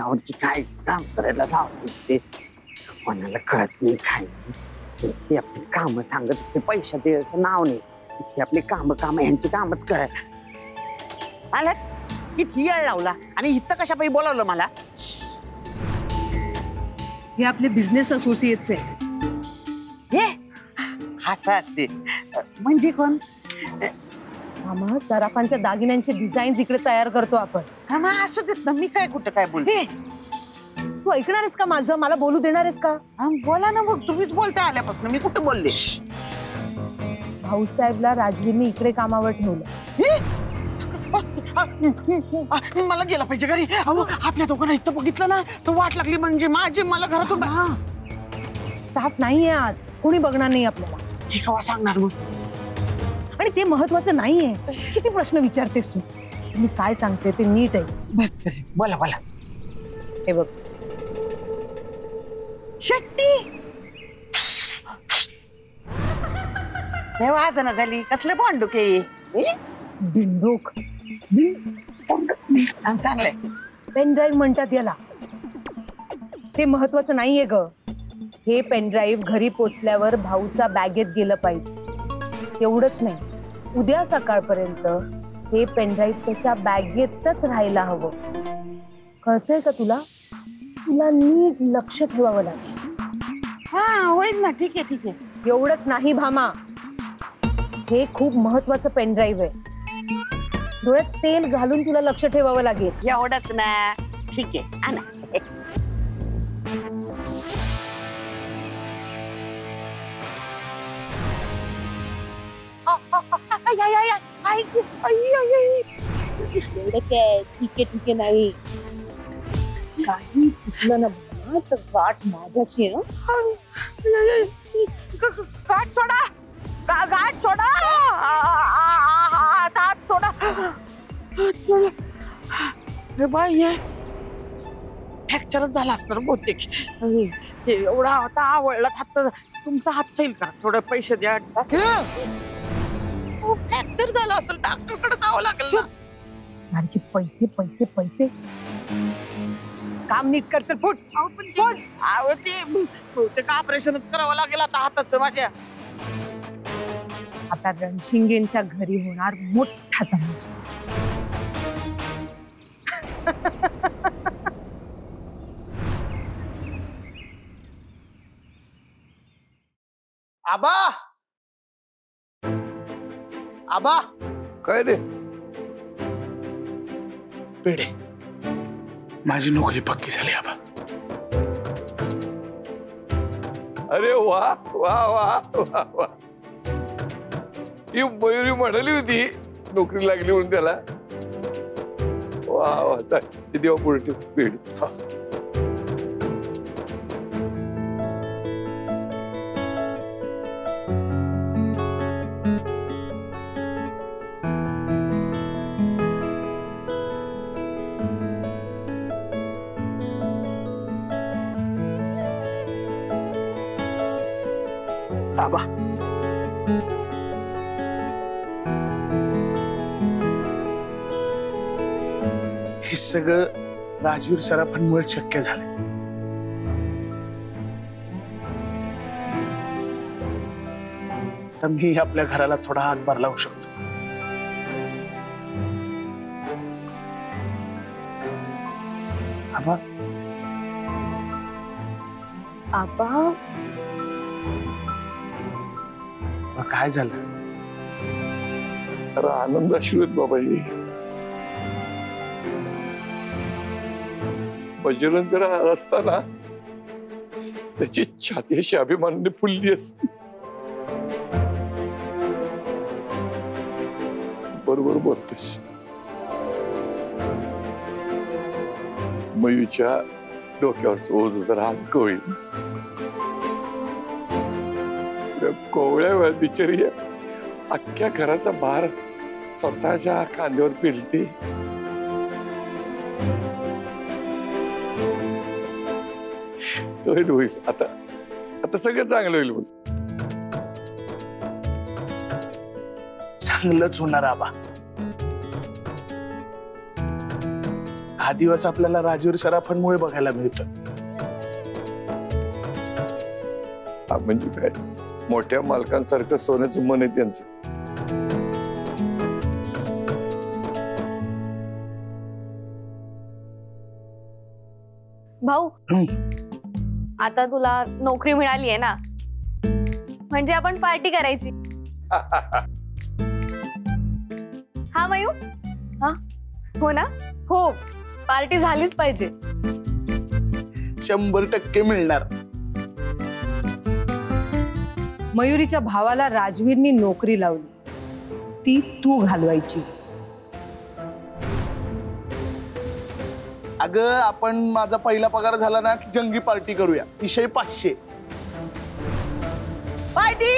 अंगावरती काय काम करायला लावते ते कोणाला कळत नाही काय नुसती आपली कामं सांगत असते पैसा द्यायचं नाव नाही नुसती आपली काम यांची कामच करायला आला किती येळ लावला आणि इथं कशापायी बोलावलं मला हे आपले बिझनेस असोसिएट्स आहे हे असं असेल म्हणजे कोण मामा सराफांच्या दागिन्यांचे डिझाईन्स इकडे तयार करतो आपण हा मग असू देत ना मी काय कुठं काय बोलते तू ऐकणार आहेस का माझं मला बोलू देणार आहेस का बोला ना मग तुम्हीच बोलते आल्यापासून मी कुठं बोलले भाऊसाहेबला राजवीरने इकडे कामावर ठेवलं मला गेला पाहिजे घरी अहो आपल्या दोघांना इथं बघितलं ना तर वाट लागली म्हणजे माझे मला घरातून स्टाफ नाहीये आत कोणी बघणार नाही आपल्याला हे केव्हा सांगणार मग आणि ते महत्वाचं नाहीये किती प्रश्न विचारतेस तू मी काय सांगते ते नीट आहे बोला बोला हे बघ शेट्टी वाजना झाली कसले भांडुके बिंडूक चांगलंय पेन ड्राईव्ह म्हणतात याला ते महत्वाचं नाहीये ग हे पेन ड्राईव्ह घरी पोचल्यावर भाऊच्या बॅगेत गेलं पाहिजे एवढंच नाही उद्या सकाळपर्यंत हे पेन ड्राईव्ह त्याच्या बॅगेतच राहायला हवं कळतंय का तुला तुला नीट लक्ष ठेवावं लागेल हा होईल ना ठीक आहे एवढंच नाही भामा हे खूप महत्वाचं पेन ड्राईव्ह आहे डोळ्यात तेल घालून तुला लक्ष ठेवावं लागेल एवढंच ना ठीक आहे आणा ठीक आहे नाही काही चुकलं ना तर गाठ माझ्याशी गाठ सोडा गाठ सोडा हात सोडा अरे बाई फ्रॅक्चरच झाला असणार बहुतेक एवढा होता आवडला हात तुमचा हात सैल करा थोडे पैसे द्या फ्रॅक्चर झाला असेल डॉक्टरकडे जावं लागेल ना सारखे पैसे पैसे पैसे काम नीट कर तर फुट ते का ऑपरेशनच करावं लागेल आता हाताचं माझ्या आता रणशिंगेंच्या घरी होणार मोठा तमाशा आबा आबा काय रे पेढे माझी नोकरी पक्की झाली आबा अरे वा वा वा वा वा ही मयुरी म्हणाली होती नोकरी लागली म्हणून त्याला वा वा चाल देवा पुढे ठेव पेढी आबा हे सगळं राजवीर सराफांमुळे शक्य झालं तर मी आपल्या घराला थोडा हातभार लावू शकतो आबा आबा काय झालं अरे आनंद अश्रू बाबा बजरंग जरा असताना त्याची छाती अशी अभिमानाने फुलली असती बरोबर बोलतोस मयूच्या डोक्यावरच ओझ जरा हलकं होईल कोवळ्या वेळात बिचारी अख्ख्या घराचा भार स्वतःच्या खांद्यावर पेलते होईल आता आता सगळं चांगलं होईल चांगलंच होणार आबा हा दिवस आपल्याला राजवीर सराफांमुळे बघायला मिळतो. म्हणजे काय, मोठ्या मालकांसारखं सोन्याचं मन आहे त्यांचं. भाऊ, आता तुला नोकरी मिळाली आहे ना, म्हणजे आपण पार्टी करायची. हा मयू, हा हो ना, हो पार्टी झालीच पाहिजे. 100% मिळणार. मयुरीच्या भावाला राजवीरनी नोकरी लावली, ती तू घालवायचीस. अगं आपण माझा पहिला पगार झाला ना की जंगी पार्टी करूया. विषय 500. पार्टी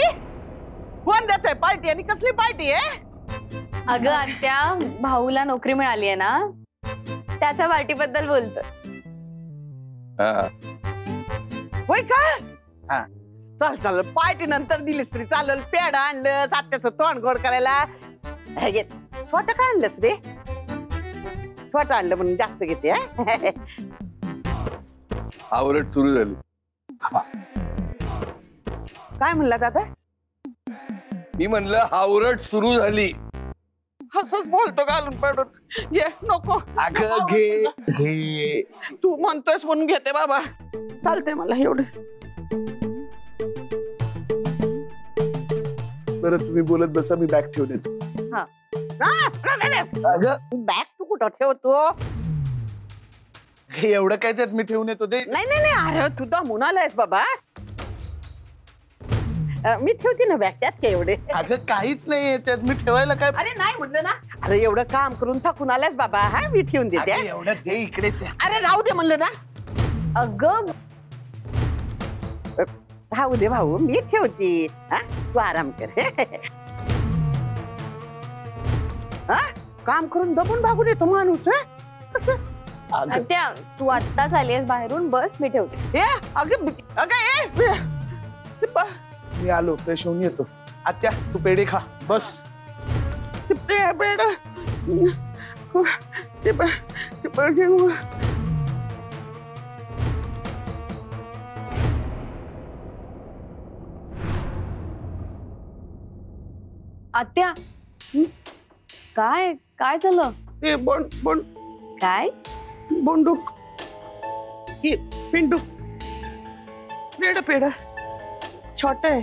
कोण देतोय पार्टी आणि कसली पार्टी आहे? अगं आत्या, भाऊला नोकरी मिळाली आहे ना, त्याच्या पार्टी बद्दल बोलतो. होय का? हा चल चल, पार्टी नंतर दिलीस तरी चालेल. पेड आणलं, सात्याचं तोंड गोड करायला. हे घे, छोटं काय आणलंस रे? छोटं आणलं म्हणून जास्त घेते. आवरट सुरू झाली. काय म्हणला दादा? मी म्हणलं आवरट सुरू झाली. असंच बोलतो घालून पडून. ये नको. अगं घे घे, तू म्हणतोयस म्हणून घेते बाबा. चालतंय मला एवढं. बरं तुम्ही बोलत बसा, मी बॅग ठेवून येतो. अगं बॅग तू कुठं ठेवतो? हे एवढं काय त्यात मी ठेवून येतो ते. नाही नाही नाही, अरे तू दमून आलायस बाबा. मी ठेवते ना बॅग, त्यात काय एवढे? अगं काहीच नाहीये त्यात, मी ठेवायला काय. अरे नाही म्हटलं ना. अरे एवढं काम करून थकून आलायस बाबा. हा मी ठेवून देते. अगं, एवढं दे इकडे ते. अरे राहू दे म्हणलं ना. अगं राहू दे भाऊ, मी ठेवते. हा तू आराम कर. हा काम करून दमून भागून येतो माणूस. अगं आत्या, तू आत्ताच आलीयस बाहेरून, बस मी ठेवते. अगं मी आलो, फ्रेश होऊन येतो. आत्या तू पेढे खा, बस. आत्या, काय काय झालं? काय? बोंडूक पिंडूक पेड पेड छोट आहे.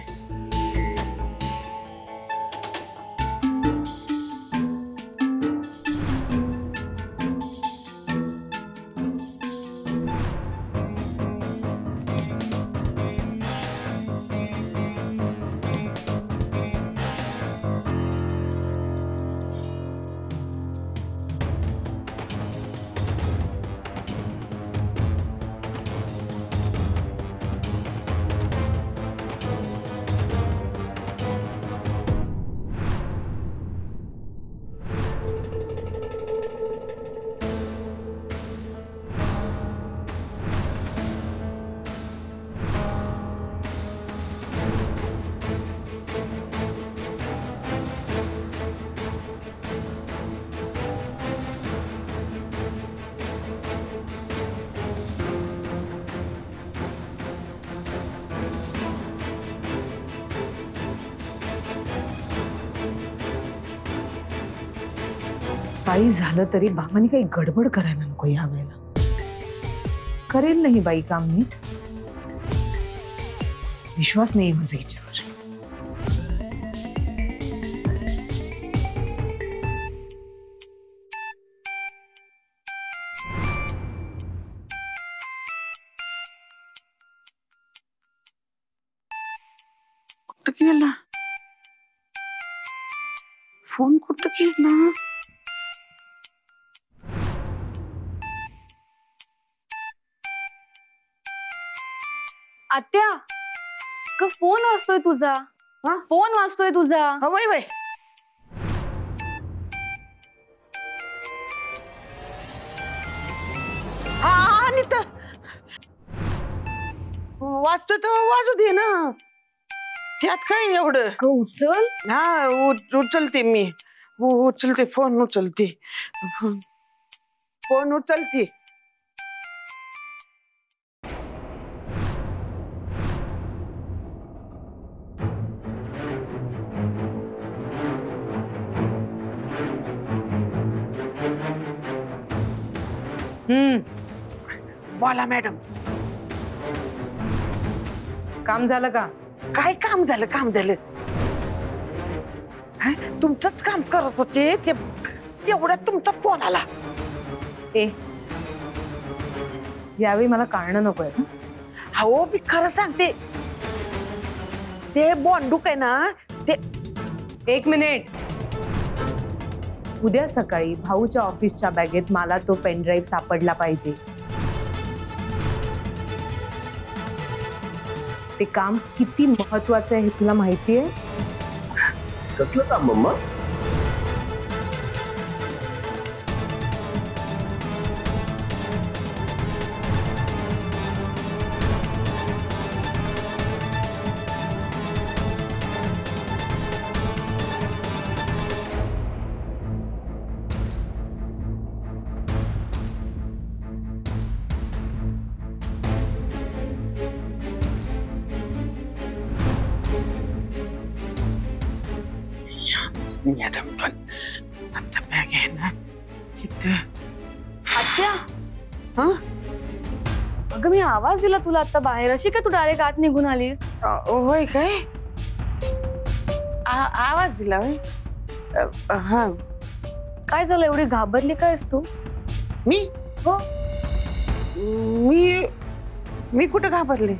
काही झालं तरी बाबांनी काही गडबड करायला नको या वेळेला. करेल नाही बाई काम नीट. विश्वास नाही माझा हिच्यावर. कुठं गेला फोन? कुठं गेला? आत्या, का फोन वाजतोय तुझा? हा? फोन वाजतोय तुझा. वय वय हा नीता वाजतोय तर वाजू दे ना. त्यात काय एवढं? उचल. हा उचलते मी. उचलते फोन उचलते. फोन उचल की. बोला मॅडम. काम झालं का? काय काम झालं? काम झालं. हा? तुमचंच काम करत होते ते, तेवढ्यात तुमचा फोन आला. ए यावेळी मला कारण नकोय. हो मी खरं सांगते, ते बॉन्डूक आहे ना ते. एक मिनिट. उद्या सकाळी भाऊच्या ऑफिसच्या बॅगेत मला तो पेनड्राईव्ह सापडला पाहिजे. ते काम किती महत्वाचं आहे हे तुला माहितीये? कसलं काम मम्मा? मॅडम पण आता बॅग आहे ना इथं. आत्या हा? अगं मी आवाज दिला तुला आता बाहेर, अशी काय तू डायरेक्ट आत निघून आलीस? होय काय? आवाज दिला होय? हा. काय झालं, एवढी घाबरली कायस तू? मी हो. मी कुठं घाबरले?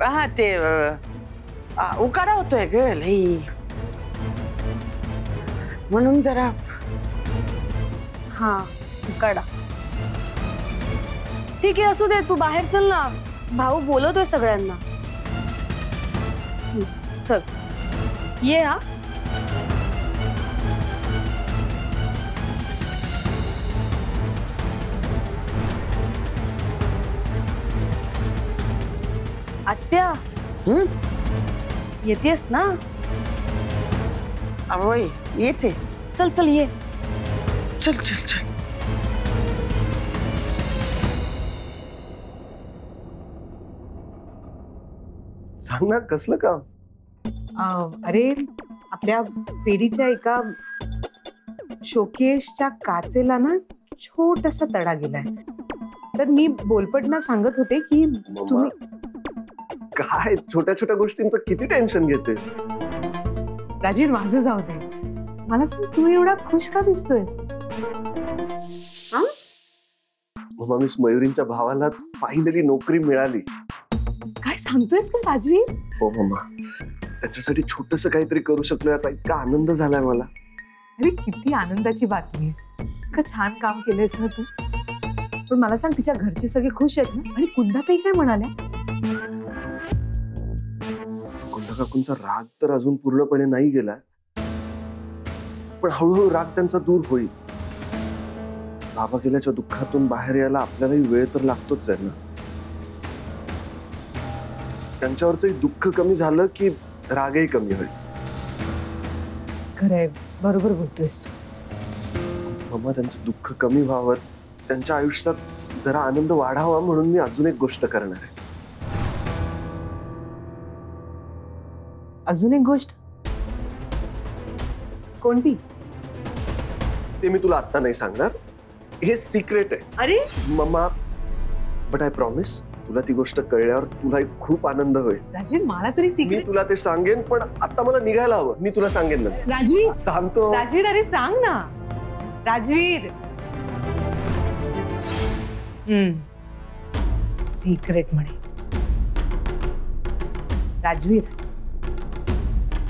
हा ते उकाडा होतोय ग लई, म्हणून जरा. हा उकाडा. ठीक आहे असू दे, तू बाहेर चल ना, भाऊ बोलवतोय सगळ्यांना. चल ये. हा आत्या येतेस ना? होय येते. चल चल ये. चल चल चल. सांग ना कसलं काम? अरे आपल्या पेढीच्या एका शोकेसच्या काचेला ना छोटासा तडा गेलाय. तर मी बोलपटना सांगत होते की तुम्ही काय छोट्या छोट्या गोष्टींचं किती टेन्शन घेतेस? राजीव माझं जाऊ दे, मला सांग तू एवढा खुश का दिसतोयस? मम्मा मिस मयुरींच्या भावाला फायनली नोकरी मिळाली. काय सांगतोयस का राजवीर? हो मम्मा, त्याच्यासाठी छोटस काहीतरी करू शकलो याचा इतका आनंद झालाय मला. अरे किती आनंदाची बातमी आहे. इतकं छान काम केलंयस ना तू. पण मला सांग तिच्या घरचे सगळे खुश आहेत ना? आणि कुंदाताई काय म्हणाल्या? कुंदा काकूंचा राग तर अजून पूर्णपणे नाही गेलाय, पण हळूहळू राग त्यांचा दूर होईल. बाबा गेल्याच्या दुःखातून बाहेर यायला आपल्यालाही वेळ तर लागतोच आहे ना. त्यांच्यावरचं दुःख कमी झालं की रागही कमी होईल. खरंय, बरोबर बोलतोयस तू. मम्मा त्यांचं दुःख कमी व्हावं, त्यांच्या आयुष्यात जरा आनंद वाढावा म्हणून मी अजून एक गोष्ट करणार आहे. अजून एक गोष्ट? कोणती? ते मी तुला आता नाही सांगणार, हे सिक्रेट आहे. अरे मम्मा, बट आय प्रॉमिस तुला ती गोष्ट कळल्यावर तुला खूप आनंद होईल. राजीव मला तरी मी सिक्रेट. तुला ते सांगेन, पण आता मला निघायला हवं. मी तुला सांगेन ना. राजवीर सांगतो. राजवीर, अरे सांग ना राजवीर. सिक्रेट म्हणे. राजवीर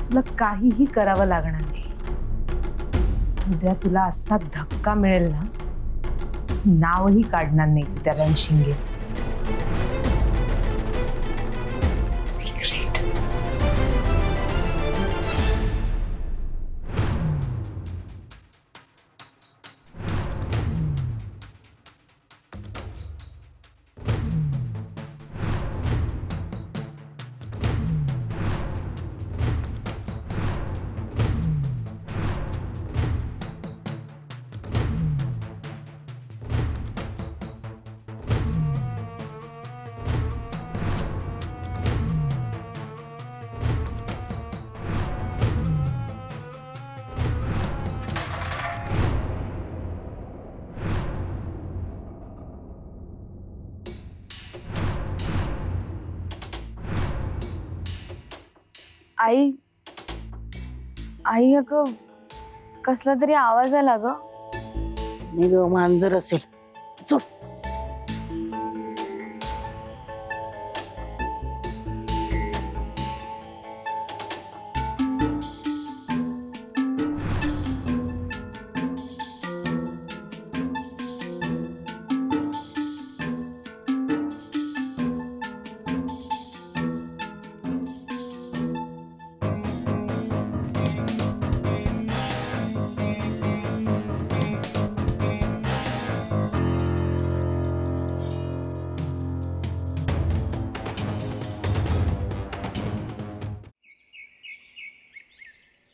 तुला काहीही करावं लागणार नाही. उद्या तुला असा धक्का मिळेल ना, नावही काढणार नाही तू त्या रणशिंगेच. सिक्रेट. आई आई अगं कसला तरी आवाज आला ग. नाही ग मांजर असेल. चल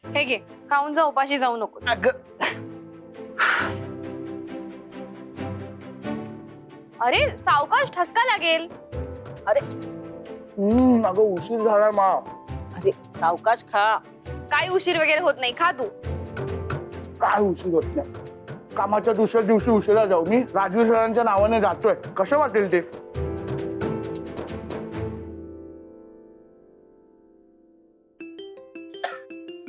हे घे खाऊन जा, उपाशी जाऊ नको. अरे सावकाश, ठसका लागेल. अगं उशीर झाला मा. अरे सावकाश खा. काही उशीर वगैरे होत नाही, खा तू. काय उशीर होत नाही. कामाच्या दुसऱ्या दिवशी उशिरा जाऊ. मी राजवीर सरांच्या नावाने जातोय. कसं वाटेल ते.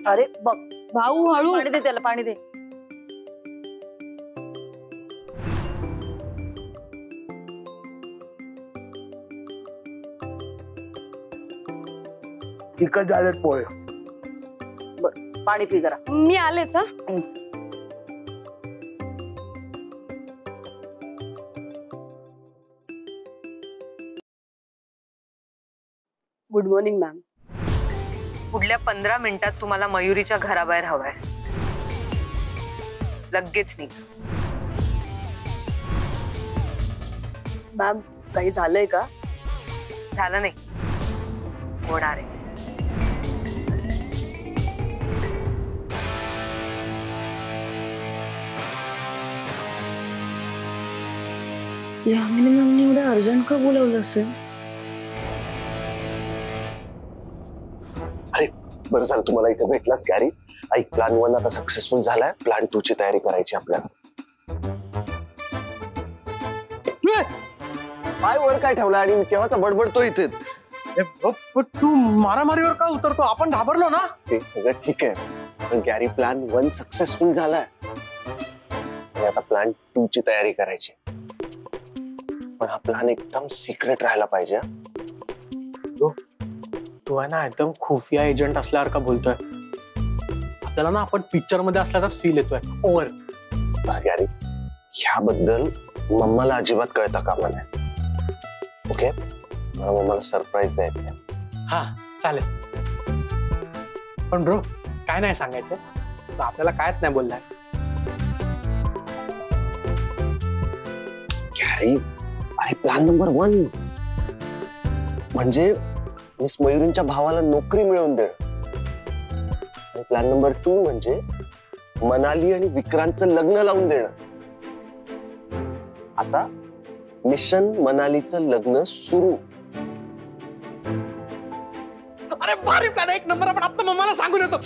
अरे बघ भाऊ हळू. पाणी दे त्याला, पाणी दे. तिकट झालेत पोहे. पाणी पी जरा. मी आलेच. हा गुड मॉर्निंग मॅम. पुढल्या 15 मिनिटात तुम्हाला मयुरीच्या घराबाहेर हवायस. लगेच निघ. मॅम काही झालंय का? झालं नाही, होणार आहे. यामिनी मॅमने एवढं अर्जंट का बोलावलं असेल? अरे बरं झालं तुम्हाला इथे भेटलास गॅरी. ऐक, प्लॅन 1 आता सक्सेसफुल झालाय. प्लॅन 2 ची तयारी करायची आपल्याला. काय वर काय ठेवला आणि केव्हाचा बडबडतो इथे. तू मारामारीवर का उतरतो? आपण घाबरलो ना. ते सगळं ठीक आहे, पण गॅरी प्लॅन 1 सक्सेसफुल झालाय आणि आता प्लॅन 2 ची तयारी करायची. पण हा प्लॅन एकदम सिक्रेट राहायला पाहिजे. तू आहे ना एकदम खुफिया एजंट असल्यावर का बोलतोय. आपल्याला ना आपण पिक्चर मध्ये असल्याचाच फील येतोय. ओव्हर. गॅरी, ह्याबद्दल मम्माला अजिबात कळता कामा नाही. ओके, मला मम्माला सरप्राईज द्यायचंय. हा चालेल. पण ब्रो काय नाही सांगायचं, तो आपल्याला कायच नाही बोललाय. गॅरी, अरे प्लॅन नंबर 1 म्हणजे मिस मयुरींच्या भावाला नोकरी मिळवून देणं. आणि प्लॅन नंबर 2 म्हणजे मनाली आणि विक्रांतचं लग्न लावून देणं. आता मिशन मनालीचं लग्न सुरू. अरे भारी प्लॅन, एक नंबर. आपण आता मम्माला सांगून येतो.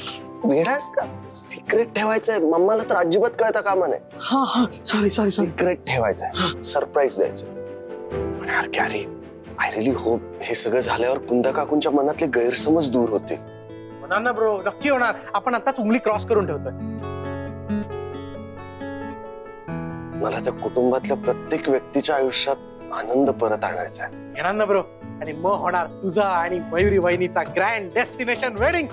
वेडास का? सिक्रेट ठेवायचंय. मम्माला तर अजिबात कळता कामा नाही. हा हा सॉरी सॉरी सॉरी. सिक्रेट ठेवायचंय, सरप्राईज द्यायचं. पण यार गॅरी, आय रिअली होप हे सगळं झाल्यावर कुंदा काकूंच्या मनातले गैरसमज दूर होतील. होणार ना ब्रो, नक्की होणार. आपण आताच उंगली क्रॉस करून ठेवतोय. मला त्या कुटुंबातल्या प्रत्येक व्यक्तीच्या आयुष्यात आनंद परत आणायचा आहे. येणार ना ब्रो. आणि मग होणार तुझा आणि मयुरी वहिनीचा ग्रँड डेस्टिनेशन वेडिंग.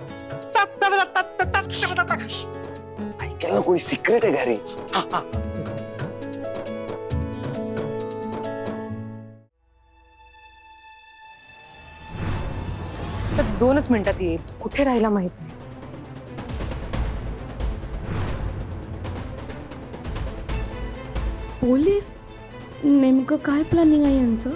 ऐकेल ना कोणी, सिक्रेट आहे गॅरी. तर 2च मिनिटात येईल. कुठे राहिला माहित नाही. पोलीस नेमकं काय प्लॅनिंग आहे यांचं?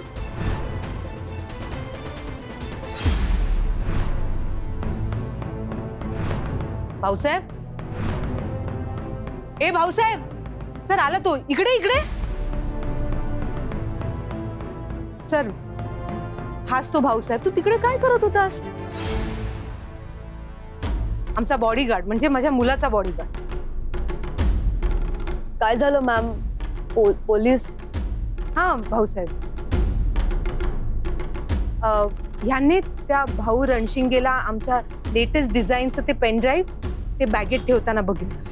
भाऊसाहेब, ए भाऊसाहेब, सर आला तो. इकडे इकडे. सर हाच तो भाऊसाहेब. तू तिकडे काय करत होतास? आमचा बॉडीगार्ड, म्हणजे माझ्या मुलाचा बॉडीगार्ड. काय झालं मॅम? पोलीस? हा भाऊसाहेब, ह्यांनीच त्या भाऊ रणशिंगेला आमच्या लेटेस्ट डिझाईनचं ते पेन ड्राईव्ह ते बॅगेत ठेवताना बघितलं.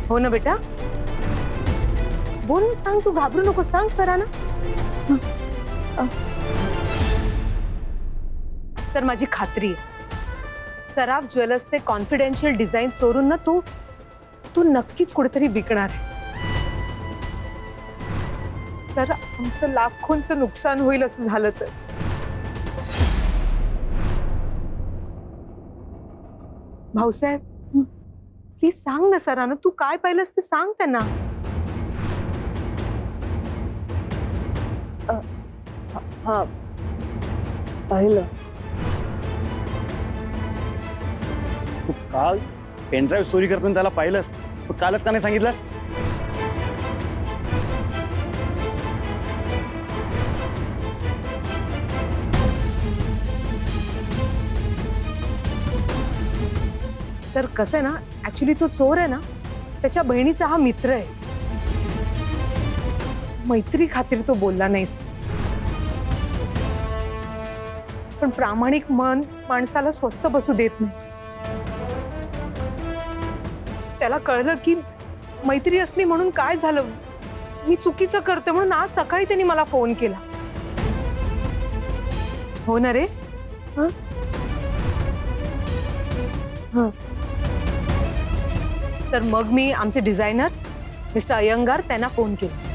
हो ना बेटा, बोल ना, सांग, तू घाबरू नको, सांग सरांना. सर, माझी खात्री आहे, सराफ ज्वेलर्सचे कॉन्फिडेन्शियल डिझाईन चोरून ना तू नक्कीच कुठेतरी विकणार आहे. सर, आमचं लाखोंचं नुकसान होईल असं झालं तर. भाऊसाहेब, प्लीज सांग ना सरांना, तू काय पाहिलंस ते सांग त्यांना. हा, पाहिलं. तू काल पेनड्राईव्ह चोरी करताना त्याला पाहिलंस, तू कालच का नाही सांगितलंस? सर, कसं आहे ना, ऍक्च्युली तो चोर आहे ना, त्याच्या बहिणीचा हा मित्र आहे. मैत्री खातीर तो बोलला नाही सर. पण प्रामाणिक मन माणसाला स्वस्त बसू देत नाही. त्याला कळलं की मैत्री असली म्हणून काय झालं, मी चुकीचं करते म्हणून आज सकाळी त्यांनी मला फोन केला. हो ना रे? सर, मग मी आमचे डिझायनर मिस्टर अयंगार त्यांना फोन केला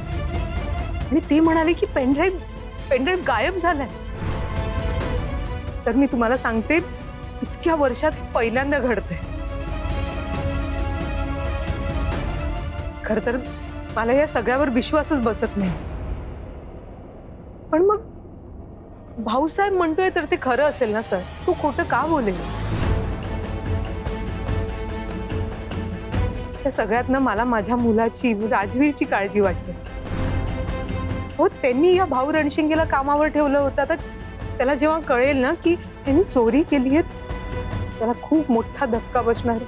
आणि ते म्हणाले की पेनड्राईव्ह गायब झालाय. सर, मी तुम्हाला सांगते, इतक्या वर्षात पहिल्यांदा घडतंय. खर तर मला या सगळ्यावर विश्वासच बसत नाही. पण मग भाऊसाहेब म्हणतोय तर ते खरं असेल ना सर? तू खोटं का बोलेल? त्या सगळ्यातनं मला माझ्या मुलाची, राजवीरची काळजी वाटते. हो, त्यांनी या भाऊ रणशिंगेला कामावर ठेवलं होतं, तर त्याला जेव्हा कळेल ना की त्यांनी चोरी केली आहे, त्याला खूप मोठा धक्का बसणार.